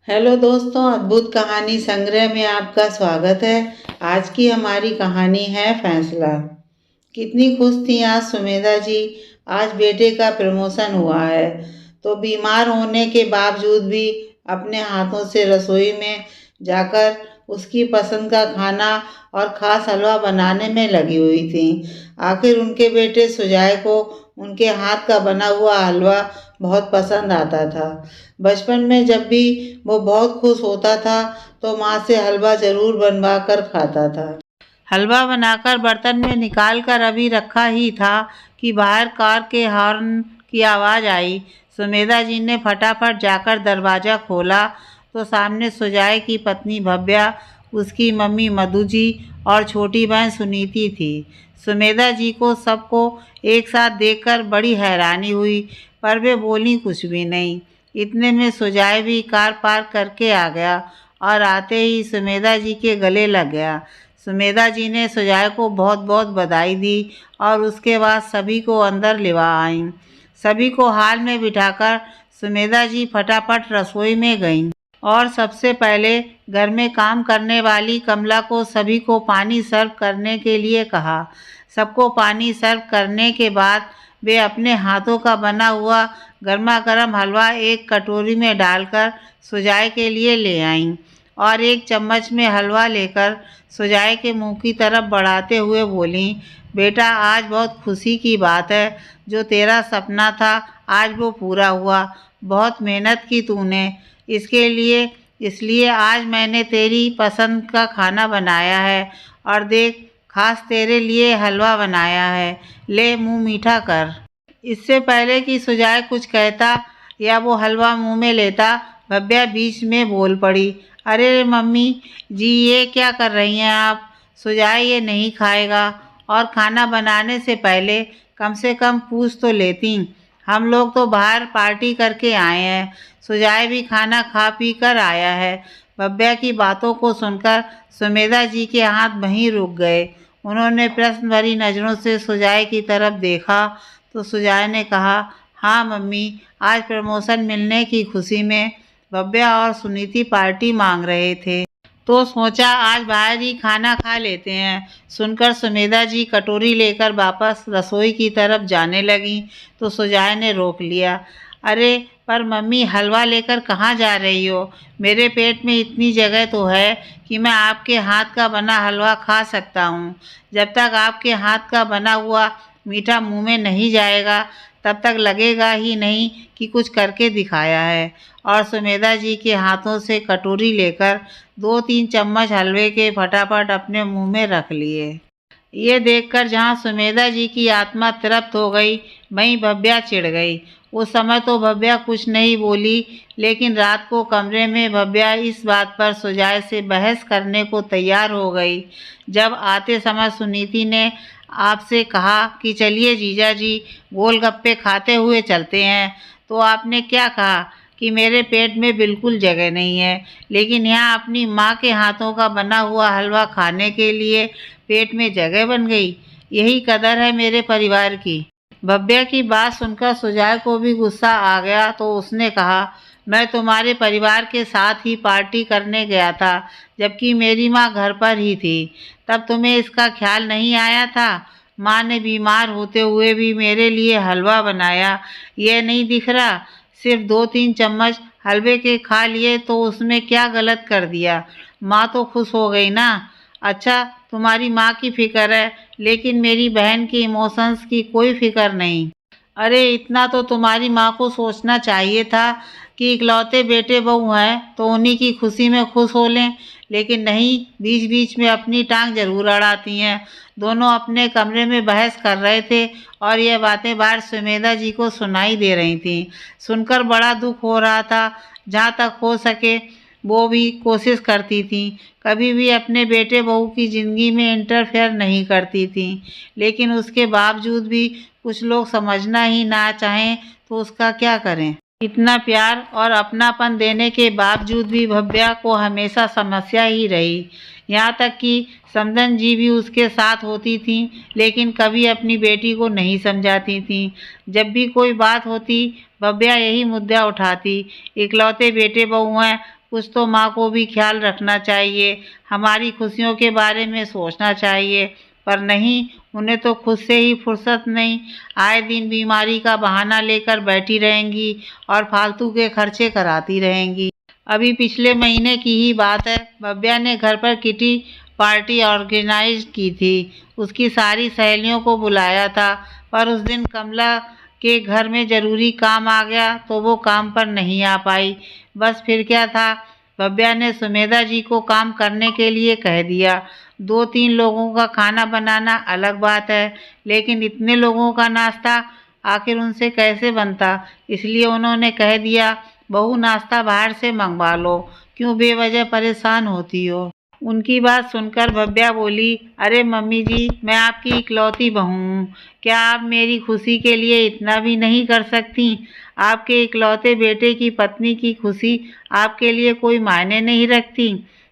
Hello दोस्तों, अद्भुत कहानी संग्रह में आपका स्वागत है। आज की हमारी कहानी है फैसला। कितनी खुश थी आज सुमेधा जी। आज बेटे का प्रमोशन हुआ है तो बीमार होने के बावजूद भी अपने हाथों से रसोई में जाकर उसकी पसंद का खाना और खास हलवा बनाने में लगी हुई थी। आखिर उनके बेटे सुजय को उनके हाथ का बना हुआ हलवा बहुत पसंद आता था। बचपन में जब भी वो बहुत खुश होता था तो माँ से हलवा जरूर बनवा कर खाता था। हलवा बनाकर बर्तन में निकाल कर अभी रखा ही था कि बाहर कार के हॉर्न की आवाज़ आई। सुमेधा जी ने फटाफट जाकर दरवाज़ा खोला तो सामने सुजय की पत्नी भव्या, उसकी मम्मी मधु जी और छोटी बहन सुनीति थी। सुमेधा जी को सबको एक साथ देखकर बड़ी हैरानी हुई, पर वे बोली कुछ भी नहीं। इतने में सुजय भी कार पार्क करके आ गया और आते ही सुमेधा जी के गले लग गया। सुमेधा जी ने सुजय को बहुत बहुत बधाई दी और उसके बाद सभी को अंदर लिवा आईं। सभी को हाल में बिठाकर सुमेधा जी फटाफट रसोई में गईं और सबसे पहले घर में काम करने वाली कमला को सभी को पानी सर्व करने के लिए कहा। सबको पानी सर्व करने के बाद वे अपने हाथों का बना हुआ गर्मा गर्म हलवा एक कटोरी में डालकर सुजय के लिए ले आईं और एक चम्मच में हलवा लेकर सुजय के मुंह की तरफ बढ़ाते हुए बोलीं, बेटा आज बहुत खुशी की बात है। जो तेरा सपना था आज वो पूरा हुआ। बहुत मेहनत की तूने इसलिए आज मैंने तेरी पसंद का खाना बनाया है और देख खास तेरे लिए हलवा बनाया है। ले मुंह मीठा कर। इससे पहले कि सुजय कुछ कहता या वो हलवा मुंह में लेता, भव्या बीच में बोल पड़ी, अरे मम्मी जी ये क्या कर रही हैं आप? सुजय ये नहीं खाएगा और खाना बनाने से पहले कम से कम पूछ तो लेती। हम लोग तो बाहर पार्टी करके आए हैं। सुजय भी खाना खा पी कर आया है। भव्या की बातों को सुनकर सुमेधा जी के हाथ वहीं रुक गए। उन्होंने प्रश्न भरी नज़रों से सुजय की तरफ देखा तो सुजय ने कहा, हाँ मम्मी, आज प्रमोशन मिलने की खुशी में भव्या और सुनीति पार्टी मांग रहे थे तो सोचा आज बाहर ही खाना खा लेते हैं। सुनकर सुमेधा जी कटोरी लेकर वापस रसोई की तरफ जाने लगी तो सुजय ने रोक लिया। अरे पर मम्मी, हलवा लेकर कहाँ जा रही हो? मेरे पेट में इतनी जगह तो है कि मैं आपके हाथ का बना हलवा खा सकता हूँ। जब तक आपके हाथ का बना हुआ मीठा मुंह में नहीं जाएगा तब तक लगेगा ही नहीं कि कुछ करके दिखाया है। और सुमेधा जी के हाथों से कटोरी लेकर 2-3 चम्मच हलवे के फटाफट अपने मुंह में रख लिए। ये देखकर जहाँ सुमेधा जी की आत्मा तृप्त हो गई, वहीं भव्या चिढ़ गई। उस समय तो भव्या कुछ नहीं बोली, लेकिन रात को कमरे में भव्या इस बात पर सुजय से बहस करने को तैयार हो गई। जब आते समय सुनीति ने आपसे कहा कि चलिए जीजा जी गोलगप्पे खाते हुए चलते हैं, तो आपने क्या कहा कि मेरे पेट में बिल्कुल जगह नहीं है, लेकिन यहाँ अपनी माँ के हाथों का बना हुआ हलवा खाने के लिए पेट में जगह बन गई। यही कदर है मेरे परिवार की। भव्या की बात सुनकर सुजय को भी गुस्सा आ गया तो उसने कहा, मैं तुम्हारे परिवार के साथ ही पार्टी करने गया था, जबकि मेरी माँ घर पर ही थी। तब तुम्हें इसका ख्याल नहीं आया था? माँ ने बीमार होते हुए भी मेरे लिए हलवा बनाया। ये नहीं दिख रहा? सिर्फ 2-3 चम्मच हलवे के खा लिए तो उसमें क्या गलत कर दिया? माँ तो खुश हो गई ना। अच्छा तुम्हारी माँ की फिक्र है, लेकिन मेरी बहन की इमोशंस की कोई फिक्र नहीं। अरे इतना तो तुम्हारी माँ को सोचना चाहिए था कि इकलौते बेटे बहू हैं तो उन्हीं की खुशी में खुश हो लें, लेकिन नहीं, बीच बीच में अपनी टांग जरूर अड़ाती हैं। दोनों अपने कमरे में बहस कर रहे थे और यह बातें बाहर सुमेधा जी को सुनाई दे रही थीं। सुनकर बड़ा दुख हो रहा था। जहाँ तक हो सके वो भी कोशिश करती थी, कभी भी अपने बेटे बहू की ज़िंदगी में इंटरफेयर नहीं करती थी, लेकिन उसके बावजूद भी कुछ लोग समझना ही ना चाहें तो उसका क्या करें। इतना प्यार और अपनापन देने के बावजूद भी भव्या को हमेशा समस्या ही रही। यहाँ तक कि समधन जी भी उसके साथ होती थीं, लेकिन कभी अपनी बेटी को नहीं समझाती थीं। जब भी कोई बात होती भव्या यही मुद्दा उठाती, इकलौते बेटे बहू हैं, कुछ तो माँ को भी ख्याल रखना चाहिए, हमारी खुशियों के बारे में सोचना चाहिए। पर नहीं, उन्हें तो खुद से ही फुर्सत नहीं। आए दिन बीमारी का बहाना लेकर बैठी रहेंगी और फालतू के खर्चे कराती रहेंगी। अभी पिछले महीने की ही बात है, भव्या ने घर पर किटी पार्टी ऑर्गेनाइज की थी। उसकी सारी सहेलियों को बुलाया था, पर उस दिन कमला के घर में ज़रूरी काम आ गया तो वो काम पर नहीं आ पाई। बस फिर क्या था, भव्या ने सुमेधा जी को काम करने के लिए कह दिया। 2-3 लोगों का खाना बनाना अलग बात है, लेकिन इतने लोगों का नाश्ता आखिर उनसे कैसे बनता। इसलिए उन्होंने कह दिया, बहू नाश्ता बाहर से मंगवा लो, क्यों बेवजह परेशान होती हो। उनकी बात सुनकर भव्या बोली, अरे मम्मी जी, मैं आपकी इकलौती बहू हूँ, क्या आप मेरी खुशी के लिए इतना भी नहीं कर सकती। आपके इकलौते बेटे की पत्नी की खुशी आपके लिए कोई मायने नहीं रखती।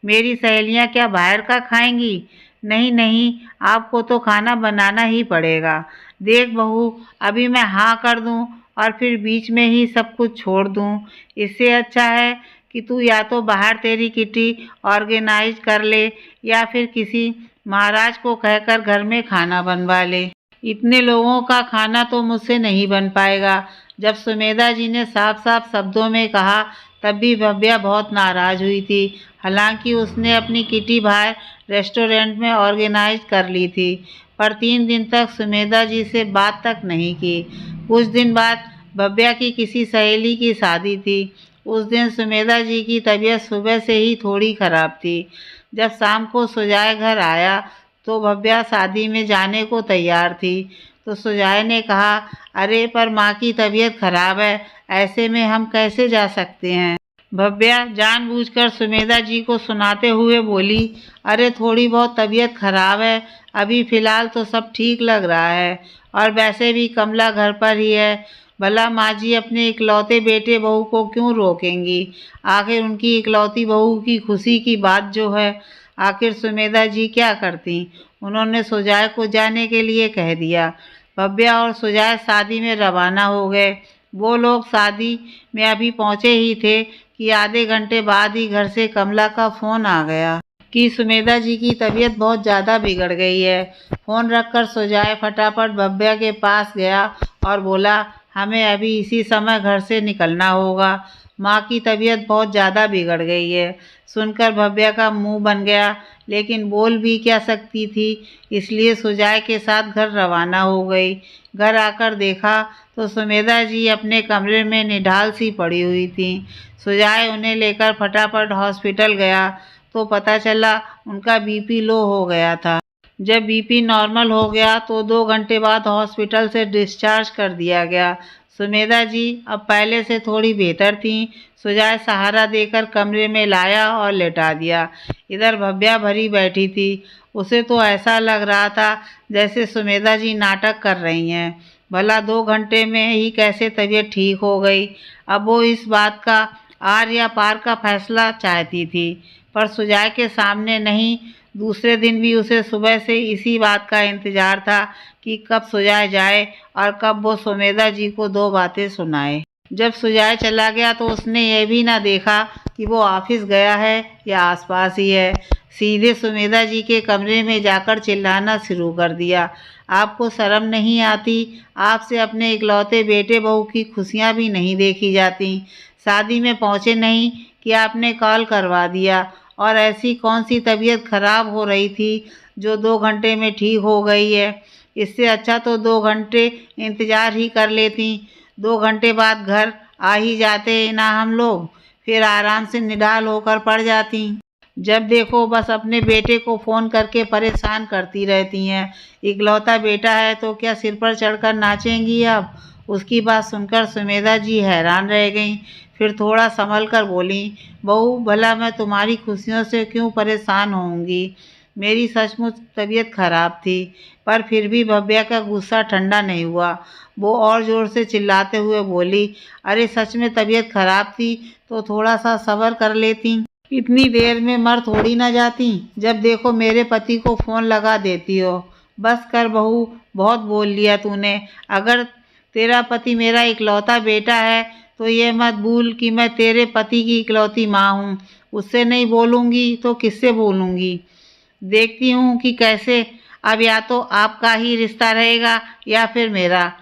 मेरी सहेलियाँ क्या बाहर का खाएंगी। नहीं नहीं, आपको तो खाना बनाना ही पड़ेगा। देख बहू, अभी मैं हाँ कर दूँ और फिर बीच में ही सब कुछ छोड़ दूँ। इससे अच्छा है कि तू या तो बाहर तेरी किटी ऑर्गेनाइज कर ले या फिर किसी महाराज को कहकर घर में खाना बनवा ले। इतने लोगों का खाना तो मुझसे नहीं बन पाएगा। जब सुमेधा जी ने साफ साफ शब्दों में कहा, तब भी भव्या बहुत नाराज हुई थी। हालांकि उसने अपनी किटी बाहर रेस्टोरेंट में ऑर्गेनाइज कर ली थी, पर 3 दिन तक सुमेधा जी से बात तक नहीं की। कुछ दिन बाद भव्या की किसी सहेली की शादी थी। उस दिन सुमेधा जी की तबीयत सुबह से ही थोड़ी खराब थी। जब शाम को सुजय घर आया तो भव्या शादी में जाने को तैयार थी, तो सुजय ने कहा, अरे पर माँ की तबीयत खराब है, ऐसे में हम कैसे जा सकते हैं। भव्या जानबूझकर सुमेधा जी को सुनाते हुए बोली, अरे थोड़ी बहुत तबीयत खराब है, अभी फ़िलहाल तो सब ठीक लग रहा है, और वैसे भी कमला घर पर ही है। भला माँ जी अपने इकलौते बेटे बहू को क्यों रोकेंगी। आखिर उनकी इकलौती बहू की खुशी की बात जो है। आखिर सुमेधा जी क्या करती। उन्होंने सुजय को जाने के लिए कह दिया। भव्या और सुजय शादी में रवाना हो गए। वो लोग शादी में अभी पहुँचे ही थे कि आधे घंटे बाद ही घर से कमला का फ़ोन आ गया कि सुमेधा जी की तबीयत बहुत ज़्यादा बिगड़ गई है। फ़ोन रखकर सुजय फटाफट भव्या के पास गया और बोला, हमें अभी इसी समय घर से निकलना होगा, माँ की तबीयत बहुत ज़्यादा बिगड़ गई है। सुनकर भव्या का मुंह बन गया, लेकिन बोल भी क्या सकती थी, इसलिए सुजय के साथ घर रवाना हो गई। घर आकर देखा तो सुमेधा जी अपने कमरे में निढाल सी पड़ी हुई थी। सुजय उन्हें लेकर फटाफट हॉस्पिटल गया तो पता चला उनका बीपी लो हो गया था। जब बीपी नॉर्मल हो गया तो 2 घंटे बाद हॉस्पिटल से डिस्चार्ज कर दिया गया। सुमेधा जी अब पहले से थोड़ी बेहतर थीं। सुजय सहारा देकर कमरे में लाया और लेटा दिया। इधर भव्या भरी बैठी थी। उसे तो ऐसा लग रहा था जैसे सुमेधा जी नाटक कर रही हैं। भला 2 घंटे में ही कैसे तबीयत ठीक हो गई। अब वो इस बात का आर या पार का फैसला चाहती थी, पर सुजय के सामने नहीं। दूसरे दिन भी उसे सुबह से इसी बात का इंतज़ार था कि कब सुजय जाए और कब वो सुमेधा जी को 2 बातें सुनाए। जब सुजय चला गया तो उसने यह भी ना देखा कि वो ऑफिस गया है या आसपास ही है। सीधे सुमेधा जी के कमरे में जाकर चिल्लाना शुरू कर दिया, आपको शर्म नहीं आती। आपसे अपने इकलौते बेटे बहू की खुशियाँ भी नहीं देखी जाती। शादी में पहुँचे नहीं कि आपने कॉल करवा दिया। और ऐसी कौन सी तबीयत खराब हो रही थी जो 2 घंटे में ठीक हो गई है। इससे अच्छा तो 2 घंटे इंतज़ार ही कर लेती। 2 घंटे बाद घर आ ही जाते ना हम लोग, फिर आराम से निढाल होकर पड़ जाती। जब देखो बस अपने बेटे को फ़ोन करके परेशान करती रहती हैं। इकलौता बेटा है तो क्या सिर पर चढ़कर नाचेंगी अब। उसकी बात सुनकर सुमेधा जी हैरान रह गईं। फिर थोड़ा संभल कर बोली, बहू भला मैं तुम्हारी खुशियों से क्यों परेशान होऊंगी। मेरी सचमुच तबीयत खराब थी। पर फिर भी भव्या का गुस्सा ठंडा नहीं हुआ। वो और ज़ोर से चिल्लाते हुए बोली, अरे सच में तबीयत खराब थी तो थोड़ा सा सब्र कर लेती। इतनी देर में मर थोड़ी ना जाती। जब देखो मेरे पति को फ़ोन लगा देती हो। बस कर बहू, बहुत बोल लिया तूने। अगर तेरा पति मेरा इकलौता बेटा है तो ये मत भूल कि मैं तेरे पति की इकलौती माँ हूँ। उससे नहीं बोलूँगी तो किससे बोलूँगी? देखती हूँ कि कैसे अब या तो आपका ही रिश्ता रहेगा या फिर मेरा।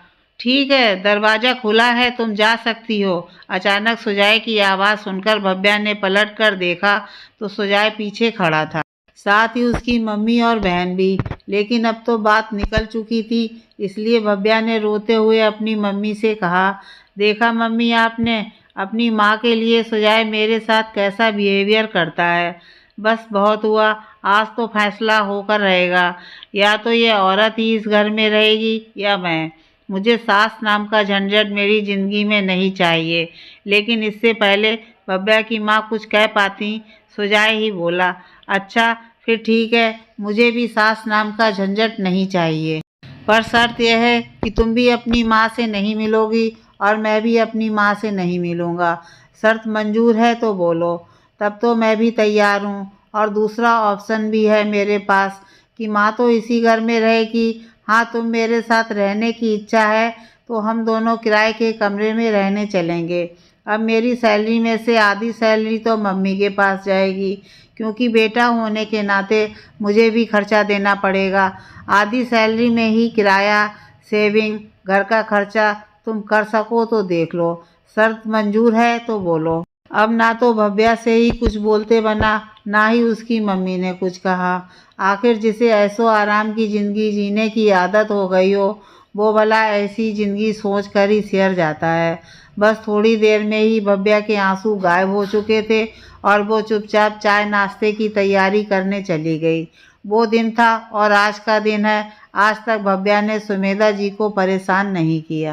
ठीक है, दरवाज़ा खुला है, तुम जा सकती हो। अचानक सुजय की आवाज़ सुनकर भव्या ने पलट कर देखा तो सुजय पीछे खड़ा था, साथ ही उसकी मम्मी और बहन भी। लेकिन अब तो बात निकल चुकी थी, इसलिए भव्या ने रोते हुए अपनी मम्मी से कहा, देखा मम्मी, आपने अपनी माँ के लिए सुजय मेरे साथ कैसा बिहेवियर करता है। बस बहुत हुआ, आज तो फैसला होकर रहेगा, या तो ये औरत ही इस घर में रहेगी या मैं। मुझे सास नाम का झंझट मेरी ज़िंदगी में नहीं चाहिए। लेकिन इससे पहले भव्या की माँ कुछ कह पाती, सुजय ही बोला, अच्छा फिर ठीक है, मुझे भी सास नाम का झंझट नहीं चाहिए, पर शर्त यह है कि तुम भी अपनी माँ से नहीं मिलोगी और मैं भी अपनी माँ से नहीं मिलूँगा। शर्त मंजूर है तो बोलो, तब तो मैं भी तैयार हूँ। और दूसरा ऑप्शन भी है मेरे पास कि माँ तो इसी घर में रहेगी। हाँ, तुम मेरे साथ रहने की इच्छा है तो हम दोनों किराए के कमरे में रहने चलेंगे। अब मेरी सैलरी में से आधी सैलरी तो मम्मी के पास जाएगी, क्योंकि बेटा होने के नाते मुझे भी खर्चा देना पड़ेगा। आधी सैलरी में ही किराया, सेविंग, घर का खर्चा तुम कर सको तो देख लो। शर्त मंजूर है तो बोलो। अब ना तो भव्या से ही कुछ बोलते बना, ना ही उसकी मम्मी ने कुछ कहा। आखिर जिसे ऐशो आराम की ज़िंदगी जीने की आदत हो गई हो, वो भला ऐसी ज़िंदगी सोच कर ही सिहर जाता है। बस थोड़ी देर में ही भव्या के आंसू गायब हो चुके थे और वो चुपचाप चाय नाश्ते की तैयारी करने चली गई। वो दिन था और आज का दिन है। आज तक भव्या ने सुमेधा जी को परेशान नहीं किया।